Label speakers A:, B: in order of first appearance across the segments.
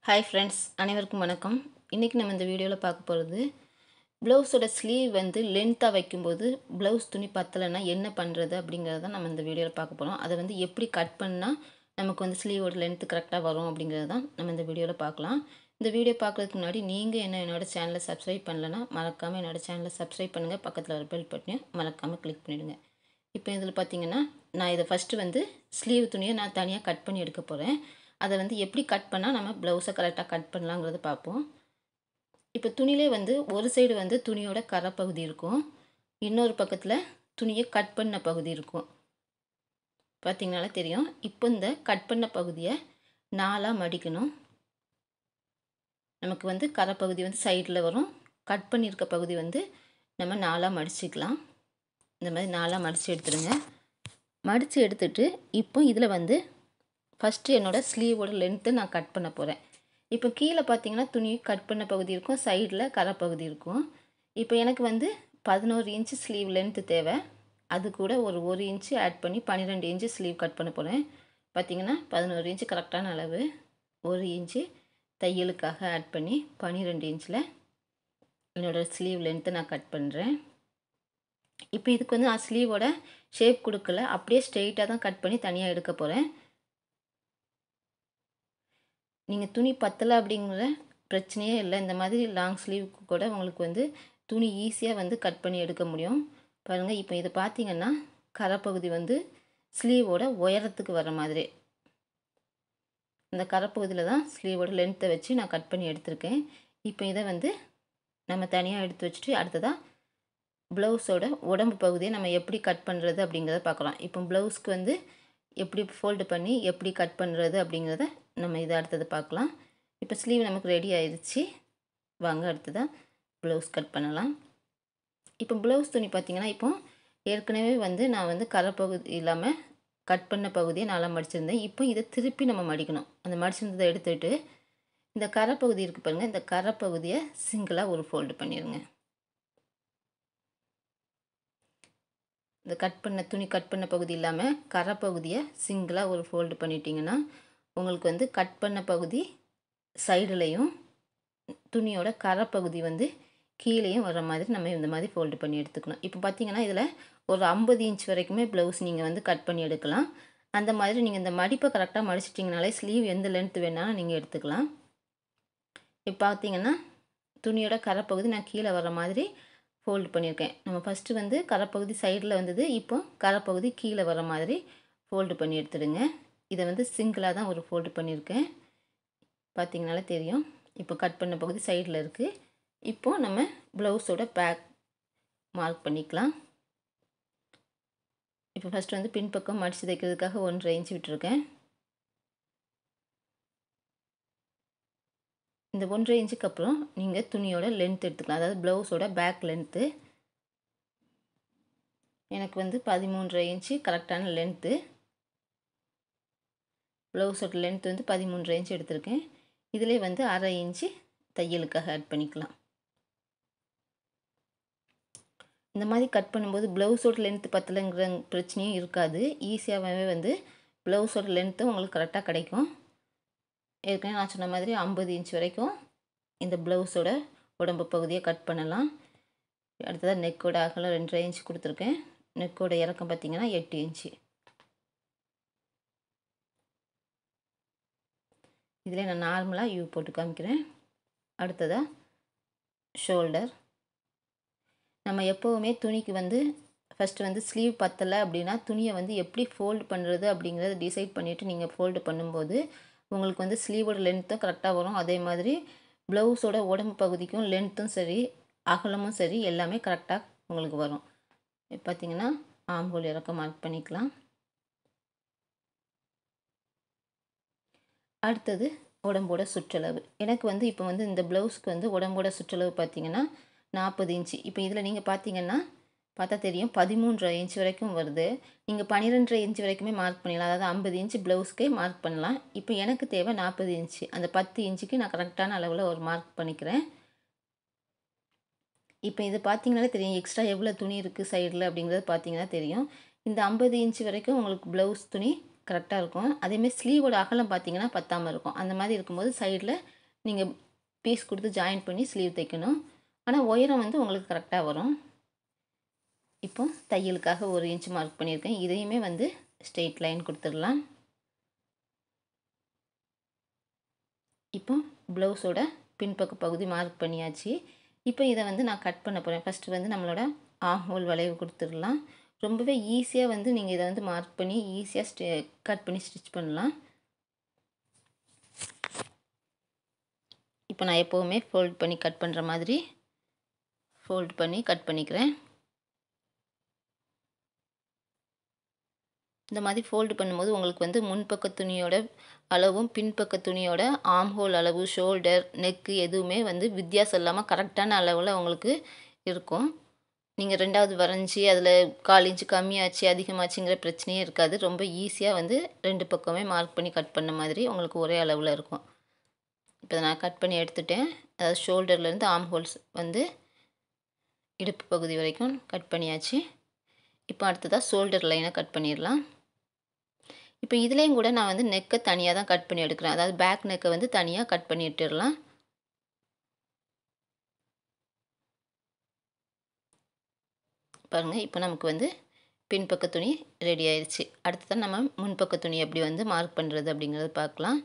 A: Hi friends, அனைவருக்கும் வணக்கம். இன்னைக்கு நம்ம இந்த வீடியோல பார்க்க போறது ப்ளவுஸோட ஸ்லீவ் வந்து லென்த்தா வைக்கும்போது ப்ளவுஸ் துணி பத்தலனா என்ன பண்றது அப்படிங்கறத நம்ம இந்த வீடியோல பார்க்க போறோம். அதை வந்து எப்படி கட் பண்ணா நமக்கு வந்து ஸ்லீவோட லென்த் கரெக்ட்டா வரும் அப்படிங்கறத தான் நம்ம இந்த வீடியோல பார்க்கலாம். இந்த வீடியோ பார்க்கிறதுக்கு முன்னாடி நீங்க என்னோட சேனலை சப்ஸ்கிரைப் பண்ணலனா மறக்காம என்னோட சேனலை சப்ஸ்கிரைப் பண்ணுங்க. பக்கத்துல வர பெல் பட்டனையும் மறக்காம கிளிக் பண்ணிடுங்க. இப்போ இதில் பார்த்தீங்கன்னா நான் இதை ஃபஸ்ட்டு வந்து ஸ்லீவ் துணியை நான் தனியாக கட் பண்ணி எடுக்க போகிறேன். அதை வந்து எப்படி கட் பண்ணால் நம்ம ப்ளவுஸை கரெக்டாக கட் பண்ணலாங்கிறத பார்ப்போம். இப்போ துணியிலே வந்து ஒரு சைடு வந்து துணியோட கரை பகுதி இருக்கும், இன்னொரு பக்கத்தில் துணியை கட் பண்ண பகுதி இருக்கும். பார்த்தீங்கனாலே தெரியும். இப்போ இந்த கட் பண்ண பகுதியை 4ஆக மடிக்கணும். நமக்கு வந்து கரை பகுதி வந்து சைடில் வரும், கட் பண்ணியிருக்க பகுதி வந்து நம்ம 4ஆக மடிச்சுக்கலாம். இந்த மாதிரி 4ஆக மடித்து எடுத்துடுங்க. மடித்து எடுத்துட்டு இப்போ இதில் வந்து ஃபஸ்ட்டு என்னோடய ஸ்லீவோட லென்த்து நான் கட் பண்ண போகிறேன். இப்போ கீழே பார்த்தீங்கன்னா துணி கட் பண்ண பகுதி இருக்கும், சைடில் கரை பகுதி இருக்கும். இப்போ எனக்கு வந்து 11 இன்ச்சு ஸ்லீவ் லென்த்து தேவை. அது கூட ஒரு 1 இன்ச்சு ஆட் பண்ணி 12 இன்ச்சு ஸ்லீவ் கட் பண்ண போகிறேன். பார்த்தீங்கன்னா 11 இன்ச்சு கரெக்டான அளவு, 1 இன்ச்சு தையலுக்காக ஆட் பண்ணி 12 இன்ச்சில் என்னோடய ஸ்லீவ் லென்த்தை நான் கட் பண்ணுறேன். இப்போ இதுக்கு வந்து நான் ஸ்லீவோட ஷேப் கொடுக்கல, அப்படியே ஸ்ட்ரெயிட்டாக தான் கட் பண்ணி தனியாக எடுக்க போகிறேன். நீங்கள் துணி பத்தலை அப்படிங்கிற பிரச்சனையே இல்லை. இந்த மாதிரி லாங் ஸ்லீவுக்கு கூட உங்களுக்கு வந்து துணி ஈஸியாக வந்து கட் பண்ணி எடுக்க முடியும். பாருங்கள், இப்போ இதை பார்த்தீங்கன்னா கரைப்பகுதி வந்து ஸ்லீவோட உயரத்துக்கு வர மாதிரி இந்த கரைப்பகுதியில் தான் ஸ்லீவோட லென்த்தை வச்சு நான் கட் பண்ணி எடுத்திருக்கேன். இப்போ இதை வந்து நம்ம தனியாக எடுத்து வச்சுட்டு அடுத்ததாக ப்ளவுஸோட உடம்பு பகுதியை நம்ம எப்படி கட் பண்ணுறது அப்படிங்கிறத பார்க்கலாம். இப்போ ப்ளவுஸ்க்கு வந்து எப்படி ஃபோல்டு பண்ணி எப்படி கட் பண்ணுறது அப்படிங்கிறத நம்ம இதை அடுத்தது பார்க்கலாம். இப்போ ஸ்லீவ் நமக்கு ரெடி ஆயிடுச்சு. வாங்க அடுத்ததாக ப்ளவுஸ் கட் பண்ணலாம். இப்போ ப்ளவுஸ் துணி பார்த்திங்கன்னா இப்போ ஏற்கனவே வந்து நான் வந்து கரை பகுதி இல்லாமல் கட் பண்ண பகுதியை நல்லா மடிச்சிருந்தேன். இப்போ இதை திருப்பி நம்ம மடிக்கணும். அந்த மடிச்சிருந்ததை எடுத்துகிட்டு இந்த கரை பகுதி இருக்குது பாருங்கள், இந்த கரை பகுதியை சிங்கிளாக ஒரு ஃபோல்டு பண்ணிடுங்க. இந்த கட் பண்ண துணி கட் பண்ண பகுதி இல்லாமல் கரை பகுதியை சிங்கிளாக ஒரு ஃபோல்டு பண்ணிட்டீங்கன்னா உங்களுக்கு வந்து கட் பண்ண பகுதி சைடுலையும் துணியோட கரை பகுதி வந்து கீழேயும் வர மாதிரி நம்ம இந்த மாதிரி ஃபோல்டு பண்ணி எடுத்துக்கணும். இப்போ பார்த்தீங்கன்னா இதில் ஒரு 50 இன்ச் வரைக்குமே ப்ளவுஸ் நீங்கள் வந்து கட் பண்ணி எடுக்கலாம். அந்த மாதிரி நீங்கள் இந்த மடிப்பை கரெக்டாக மடிச்சிட்டிங்கனாலே ஸ்லீவ் எந்த லென்த் வேணாலும் நீங்கள் எடுத்துக்கலாம். இப்போ பார்த்தீங்கன்னா துணியோட கரை பகுதி நான் கீழே வர மாதிரி ஃபோல்டு பண்ணியிருக்கேன். நம்ம ஃபஸ்ட்டு வந்து கரைப்பகுதி சைடில் வந்தது, இப்போ கரைப்பகுதி கீழே வர மாதிரி ஃபோல்டு பண்ணி எடுத்துடுங்க. இதை வந்து சிங்கிளாக தான் ஒரு ஃபோல்டு பண்ணியிருக்கேன், பார்த்தீங்கனாலே தெரியும். இப்போ கட் பண்ண பகுதி சைடில் இருக்குது. இப்போது நம்ம ப்ளவுஸோட பேக் மார்க் பண்ணிக்கலாம். இப்போ ஃபஸ்ட்டு வந்து பின்பக்கம் மடித்து தைக்கிறதுக்காக 1.5 இன்ச் விட்டுருக்கேன். இந்த 1.5 இன்ச்சுக்கு அப்புறம் நீங்கள் துணியோட லென்த் எடுத்துக்கலாம், அதாவது ப்ளவுஸோட பேக் லென்த்து. எனக்கு வந்து 13.5 இன்ச்சு கரெக்டான லென்த்து. ப்ளவுஸோட லென்த் வந்து 13.5 இன்ச்சு எடுத்திருக்கேன். இதிலே வந்து 1/2 இன்ச்சு தையலுக்காக ஆட் பண்ணிக்கலாம். இந்த மாதிரி கட் பண்ணும்போது ப்ளவுஸோட லென்த்து பத்தலைங்கிற பிரச்சனையும் இருக்காது. ஈஸியாகவே வந்து ப்ளவுஸோட லென்த்து உங்களுக்கு கரெக்டாக கிடைக்கும். ஏற்கனவே நான் சொன்ன மாதிரி 50 இன்ச் வரைக்கும் இந்த ப்ளவுஸோட உடம்பு பகுதியை கட் பண்ணலாம். அடுத்ததாக நெக்கோட அகலம் 2.5 இன்ச் கொடுத்துருக்கேன். நெக்கோட இறக்கம் பார்த்திங்கன்னா 8 இன்ச்சு. இதில் நான் நார்மலாக யூ போட்டு காமிக்கிறேன். அடுத்ததாக ஷோல்டர். நம்ம எப்போவுமே துணிக்கு வந்து ஃபஸ்ட்டு வந்து ஸ்லீவ் பத்தலை அப்படின்னா துணியை வந்து எப்படி ஃபோல்டு பண்ணுறது அப்படிங்கிறத டிசைட் பண்ணிவிட்டு நீங்கள் ஃபோல்டு பண்ணும்போது உங்களுக்கு வந்து ஸ்லீவோட லென்த்தும் கரெக்டாக வரும். அதே மாதிரி ப்ளவுஸோட உடம்பு பகுதிக்கும் லென்த்தும் சரி அகலமும் சரி எல்லாமே கரெக்டாக உங்களுக்கு வரும். இப்போ பார்த்திங்கன்னா ஆம்ஹோல் இறக்கம் மார்க் பண்ணிக்கலாம். அடுத்தது உடம்போட சுற்றளவு. எனக்கு வந்து இப்போ வந்து இந்த ப்ளவுஸ்க்கு வந்து உடம்போட சுற்றளவு பார்த்திங்கன்னா 40 இன்ச்சு. இப்போ இதில் நீங்கள் பார்த்தீங்கன்னா பார்த்தா தெரியும் 13.5 இன்ச் வரைக்கும் வருது. நீங்கள் 12.5 இன்ச் வரைக்குமே மார்க் பண்ணிடலாம், அதாவது 50 இன்ச்சு ப்ளவுஸ்க்கே மார்க் பண்ணலாம். இப்போ எனக்கு தேவை 40 இன்ச்சு. அந்த 10 இன்ச்சுக்கு நான் கரெக்டான அளவில் ஒரு மார்க் பண்ணிக்கிறேன். இப்போ இது பார்த்தீங்கனாலே தெரியும் எக்ஸ்ட்ரா எவ்வளோ துணி இருக்குது சைடில் அப்படிங்கிறது பார்த்தீங்கன்னா தெரியும். இந்த 50 இன்ச் வரைக்கும் உங்களுக்கு ப்ளவுஸ் துணி கரெக்டாக இருக்கும். அதேமாதிரி ஸ்லீவோட அகலம் பார்த்தீங்கன்னா பத்தாமல் இருக்கும். அந்த மாதிரி இருக்கும்போது சைடில் நீங்கள் பீஸ் கொடுத்து ஜாயின் பண்ணி ஸ்லீவ் தைக்கணும். ஆனால் உயரம் வந்து உங்களுக்கு கரெக்டாக வரும். இப்போ தையலுக்காக 1 இன்ச் மார்க் பண்ணியிருக்கேன். இதையுமே வந்து ஸ்ட்ரெயிட் லைன் கொடுத்துடலாம். இப்போ ப்ளவுஸோட பின்பக்க பகுதி மார்க் பண்ணியாச்சு. இப்போ இதை வந்து நான் கட் பண்ண போகிறேன். ஃபஸ்ட்டு வந்து நம்மளோட ஆர்ம் ஹோல் வளைவு கொடுத்துடலாம். ரொம்பவே ஈஸியாக வந்து நீங்கள் இதை வந்து மார்க் பண்ணி ஈஸியாக கட் பண்ணி ஸ்டிச் பண்ணலாம். இப்போ நான் எப்போவுமே ஃபோல்ட் பண்ணி கட் பண்ணுற மாதிரி ஃபோல்ட் பண்ணி கட் பண்ணிக்கிறேன். இந்த மாதிரி ஃபோல்டு பண்ணும்போது உங்களுக்கு வந்து முன்பக்க துணியோட அளவும் பின்பக்க துணியோட ஆர்ம் ஹோல் அளவு, ஷோல்டர், நெக்கு எதுவுமே வந்து வித்தியாசம் இல்லாமல் கரெக்டான அளவில் உங்களுக்கு இருக்கும். நீங்கள் 2வது வரைஞ்சி அதில் 1/4 இன்ச்சு கம்மியாச்சு அதிகமாச்சுங்கிற பிரச்சனையே இருக்காது. ரொம்ப ஈஸியாக வந்து 2 பக்கமே மார்க் பண்ணி கட் பண்ண மாதிரி உங்களுக்கு ஒரே அளவில் இருக்கும். இப்போ நான் கட் பண்ணி எடுத்துட்டேன். அதாவது ஷோல்டர்லேருந்து ஆர்ம் ஹோல்ஸ் வந்து இடுப்பு பகுதி வரைக்கும் கட் பண்ணியாச்சு. இப்போ அடுத்ததாக ஷோல்டர் லைனை கட் பண்ணிடலாம். இப்போ இதுலேயும் கூட நான் வந்து நெக்கை தனியாக தான் கட் பண்ணி எடுக்கிறேன். அதாவது பேக் நெக்கை வந்து தனியாக கட் பண்ணி எடுத்துடலாம். பாருங்கள், இப்போ நமக்கு வந்து பின்பக்க துணி ரெடி ஆயிடுச்சு. அடுத்ததான் நம்ம முன்பக்க துணி எப்படி வந்து மார்க் பண்ணுறது அப்படிங்கிறத பார்க்கலாம்.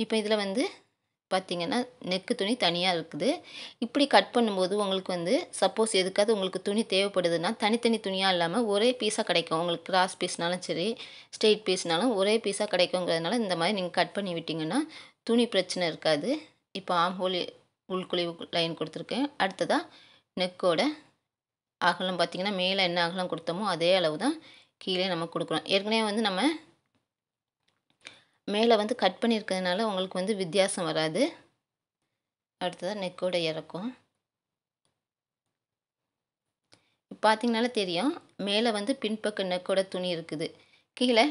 A: இப்போ இதில் வந்து பார்த்திங்கன்னா நெக்கு துணி தனியாக இருக்குது. இப்படி கட் பண்ணும்போது உங்களுக்கு வந்து சப்போஸ் எதுக்காவது உங்களுக்கு துணி தேவைப்படுதுன்னா தனித்தனி துணியாக இல்லாமல் ஒரே பீஸாக கிடைக்கும். உங்களுக்கு கிராஸ் பீஸ்னாலும் சரி, ஸ்ட்ரெயிட் பீஸ்னாலும் ஒரே பீஸாக கிடைக்குங்கிறதுனால இந்த மாதிரி நீங்கள் கட் பண்ணி விட்டிங்கன்னா துணி பிரச்சனை இருக்காது. இப்போ ஆர்ம் ஹோல் உள்குழிவு லைன் கொடுத்துருக்கேன். அடுத்ததாக நெக்கோட அகலம் பார்த்திங்கன்னா மேலே என்ன அகலம் கொடுத்தோமோ அதே அளவு தான் கீழே நம்ம கொடுக்குறோம். ஏற்கனவே வந்து நம்ம மேலே வந்து கட் பண்ணியிருக்கிறதுனால உங்களுக்கு வந்து வித்தியாசம் வராது. அடுத்ததாக நெக்கோட இறக்கம் பார்த்திங்கனாலே தெரியும். மேலே வந்து பின்பக்க நெக்கோட துணி இருக்குது, கீழே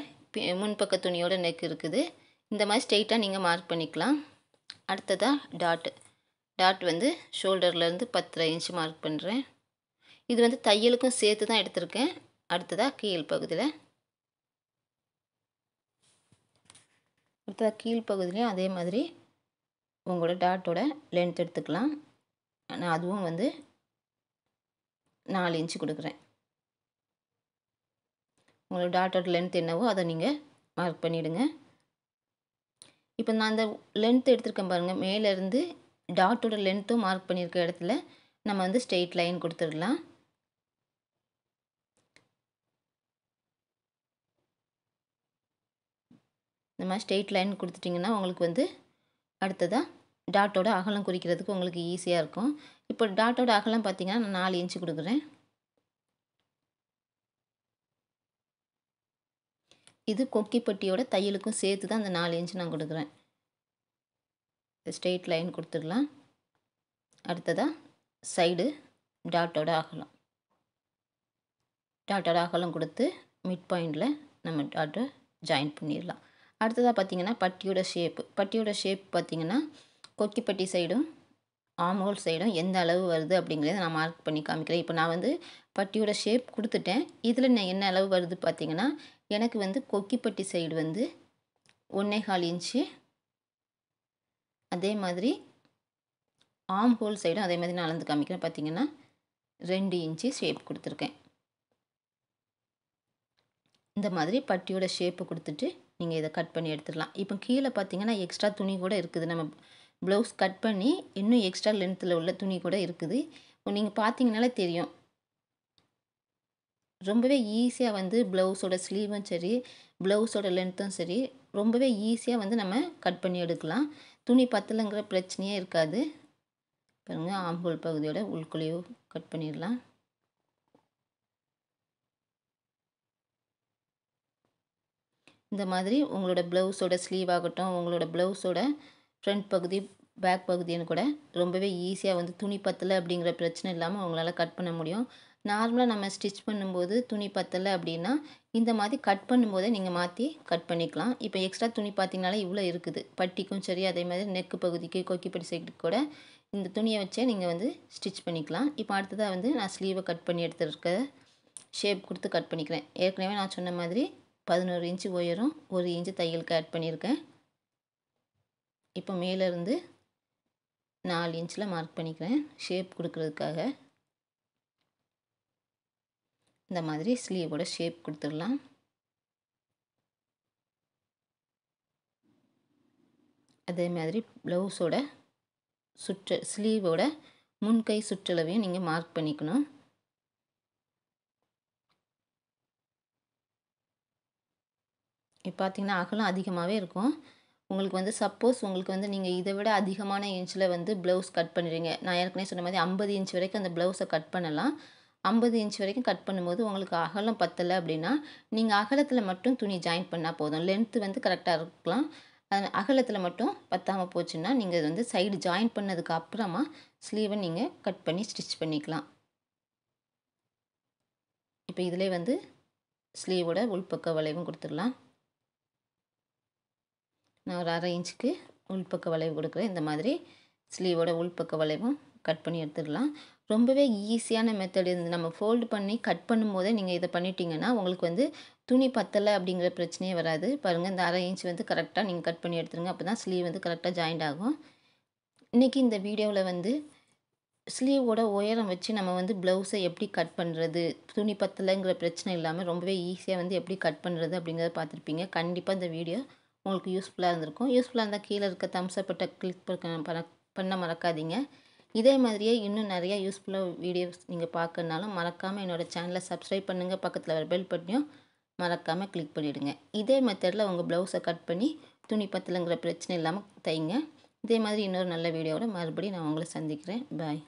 A: முன்பக்க துணியோட நெக் இருக்குது. இந்த மாதிரி ஸ்ட்ரெயிட்டாக நீங்கள் மார்க் பண்ணிக்கலாம். அடுத்ததாக டாட் வந்து ஷோல்டர்லேருந்து 10.5 இன்ச்சு மார்க் பண்ணுறேன். இது வந்து தையலுக்கும் சேர்த்து தான் எடுத்திருக்கேன். அடுத்ததாக கீழ்ப்பகுதியிலையும் அதே மாதிரி உங்களோட டாட்டோட லென்த் எடுத்துக்கலாம். நான் அதுவும் வந்து 4 இன்ச்சு கொடுக்குறேன். உங்களோட டாட்டோட லென்த் என்னவோ அதை நீங்கள் மார்க் பண்ணிவிடுங்க. இப்போ நான் அந்த லென்த் எடுத்துருக்கேன் பாருங்கள். மேலேருந்து டாட்டோட லென்த்தும் மார்க் பண்ணியிருக்க இடத்துல நம்ம வந்து ஸ்ட்ரெயிட் லைன் கொடுத்துடலாம். இந்த மாதிரி ஸ்ட்ரெயிட் லைன் கொடுத்துட்டிங்கன்னா உங்களுக்கு வந்து அடுத்ததாக டாட்டோட அகலம் குறிக்கிறதுக்கு உங்களுக்கு ஈஸியாக இருக்கும். இப்போ டாட்டோட அகலம் பார்த்திங்கன்னா நான் 4 இன்ச்சு கொடுக்குறேன். இது கொக்கிப்பட்டியோட தையலுக்கும் சேர்த்து தான் அந்த 4 இன்ச்சு நான் கொடுக்குறேன். ஸ்ட்ரெயிட் லைன் கொடுத்துடலாம். அடுத்ததாக சைடு டாட்டோட அகலம் கொடுத்து மிட் பாயிண்டில் நம்ம டாட்டை ஜாயின் பண்ணிடலாம். அடுத்ததாக பார்த்திங்கன்னா பட்டியோட ஷேப் பார்த்திங்கன்னா கொக்கிப்பட்டி சைடும் ஆர்ம் ஹோல் சைடும் எந்த அளவு வருது அப்படிங்கிறத நான் மார்க் பண்ணி காமிக்கிறேன். இப்போ நான் வந்து பட்டியோட ஷேப் கொடுத்துட்டேன். இதில் நான் என்ன அளவு வருது பார்த்திங்கன்னா எனக்கு வந்து கொக்கிப்பட்டி சைடு வந்து 1.25 இன்ச்சு, அதே மாதிரி ஆர்ம் ஹோல் சைடும் அதே மாதிரி நான் அளந்து காமிக்கிறேன். பார்த்திங்கன்னா 2 இன்ச்சு ஷேப் கொடுத்துருக்கேன். இந்த மாதிரி பட்டியோட ஷேப்பு கொடுத்துட்டு நீங்கள் இதை கட் பண்ணி எடுத்துடலாம். இப்போ கீழே பார்த்திங்கன்னா எக்ஸ்ட்ரா துணி கூட இருக்குது. நம்ம ப்ளவுஸ் கட் பண்ணி இன்னும் எக்ஸ்ட்ரா லென்த்தில் உள்ள துணி கூட இருக்குது. நீங்கள் பார்த்தீங்கனாலே தெரியும். ரொம்பவே ஈஸியாக வந்து ப்ளவுஸோட ஸ்லீவும் சரி, ப்ளவுஸோட லென்த்தும் சரி, ரொம்பவே ஈஸியாக வந்து நம்ம கட் பண்ணி எடுக்கலாம். துணி பத்தலைங்கிற பிரச்சனையே இருக்காது. பாருங்கள், ஆர்ம் ஹோல் பகுதியோட உள்குழிவு கட் பண்ணிடலாம். இந்த மாதிரி உங்களோட ப்ளவுஸோட ஸ்லீவ் ஆகட்டும், உங்களோட ப்ளவுஸோட ஃப்ரண்ட் பகுதி, பேக் பகுதின்னு கூட ரொம்பவே ஈஸியாக வந்து துணி பத்தலை அப்படிங்கிற பிரச்சனை இல்லாமல் உங்களால் கட் பண்ண முடியும். நார்மலாக நம்ம ஸ்டிச் பண்ணும்போது துணி பத்தலை அப்படின்னா இந்த மாதிரி கட் பண்ணும்போதே நீங்கள் மாற்றி கட் பண்ணிக்கலாம். இப்போ எக்ஸ்ட்ரா துணி பார்த்தீங்கனாலே இவ்வளோ இருக்குது. பட்டிக்கும் சரி, அதே மாதிரி நெக்கு பகுதிக்கு, கொக்கிப்பட்டி சைடுக்கு கூட இந்த துணியை வச்சே நீங்கள் வந்து ஸ்டிச் பண்ணிக்கலாம். இப்போ அடுத்ததாக வந்து நான் ஸ்லீவை கட் பண்ணி எடுத்துருக்க ஷேப் கொடுத்து கட் பண்ணிக்கிறேன். ஏற்கனவே நான் சொன்ன மாதிரி 11 இன்ச்சு உயரம், 1 இன்ச்சு தையலுக்கு ஆட் பண்ணியிருக்கேன். இப்போ மேலேருந்து 4 இன்ச்சில் மார்க் பண்ணிக்கிறேன் ஷேப் கொடுக்கறதுக்காக. இந்த மாதிரி ஸ்லீவோட ஷேப் கொடுத்துடலாம். அதே மாதிரி ப்ளவுஸோட ஸ்லீவோட முன்கை சுற்றளவையும் நீங்கள் மார்க் பண்ணிக்கணும். இப்போ பார்த்தீங்கன்னா அகலம் அதிகமாகவே இருக்கும். உங்களுக்கு வந்து சப்போஸ் உங்களுக்கு வந்து நீங்கள் இதை விட அதிகமான இன்ச்சில் வந்து ப்ளவுஸ் கட் பண்ணுறீங்க. நான் ஏற்கனவே சொன்ன மாதிரி 50 இன்ச் வரைக்கும் அந்த ப்ளவுஸை கட் பண்ணலாம். 50 இன்ச் வரைக்கும் கட் பண்ணும்போது உங்களுக்கு அகலம் பத்தலை அப்படின்னா நீங்கள் அகலத்தில் மட்டும் துணி ஜாயின் பண்ணால் போதும். லென்த்து வந்து கரெக்டாக இருக்கலாம். அகலத்தில் மட்டும் பத்தாமல் போச்சுன்னா நீங்கள் வந்து சைடு ஜாயின் பண்ணதுக்கு அப்புறமா ஸ்லீவை நீங்கள் கட் பண்ணி ஸ்டிச் பண்ணிக்கலாம். இப்போ இதிலே வந்து ஸ்லீவோட உள்பக்க வளைவும் கொடுத்துடலாம். நான் ஒரு 1/2 இன்ச்சுக்கு உள்பக்க வளைவு கொடுக்குறேன். இந்த மாதிரி ஸ்லீவோட உள்பக்க வளைவும் கட் பண்ணி எடுத்துடலாம். ரொம்பவே ஈஸியான மெத்தட் இது. நம்ம ஃபோல்டு பண்ணி கட் பண்ணும்போதே நீங்கள் இதை பண்ணிட்டீங்கன்னா உங்களுக்கு வந்து துணி பத்தலை அப்படிங்கிற பிரச்சனையே வராது. பாருங்கள், இந்த 1/2 இன்ச் வந்து கரெக்டாக நீங்கள் கட் பண்ணி எடுத்துருங்க. அப்போ தான் ஸ்லீவ் வந்து கரெக்டாக ஜாயிண்ட் ஆகும். இன்றைக்கி இந்த வீடியோவில் வந்து ஸ்லீவோட உயரம் வச்சு நம்ம வந்து ப்ளவுஸை எப்படி கட் பண்ணுறது, துணி பத்தலைங்கிற பிரச்சனை இல்லாமல் ரொம்பவே ஈஸியாக வந்து எப்படி கட் பண்ணுறது அப்படிங்கிறத பார்த்துருப்பீங்க. கண்டிப்பாக இந்த வீடியோ உங்களுக்கு யூஸ்ஃபுல்லாக இருந்திருக்கும். யூஸ்ஃபுல்லாக இருந்தால் கீழே இருக்க தம்ஸ் அப் பட்டனை கிளிக் பண்ண மறக்காதீங்க. இதே மாதிரியே இன்னும் நிறையா யூஸ்ஃபுல்லாக வீடியோஸ் நீங்கள் பார்க்கறனாலும் மறக்காமல் என்னோடய சேனலை சப்ஸ்கிரைப் பண்ணுங்கள். பக்கத்தில் வர பெல் பட்டனையும் மறக்காமல் கிளிக் பண்ணிவிடுங்க. இதே மெத்தடில் உங்கள் ப்ளவுஸை கட் பண்ணி துணி பத்தலைங்கிற பிரச்சனை இல்லாமல் தைங்க. இதே மாதிரி இன்னொரு நல்ல வீடியோவோட மறுபடியும் நான் உங்களை சந்திக்கிறேன். பாய்.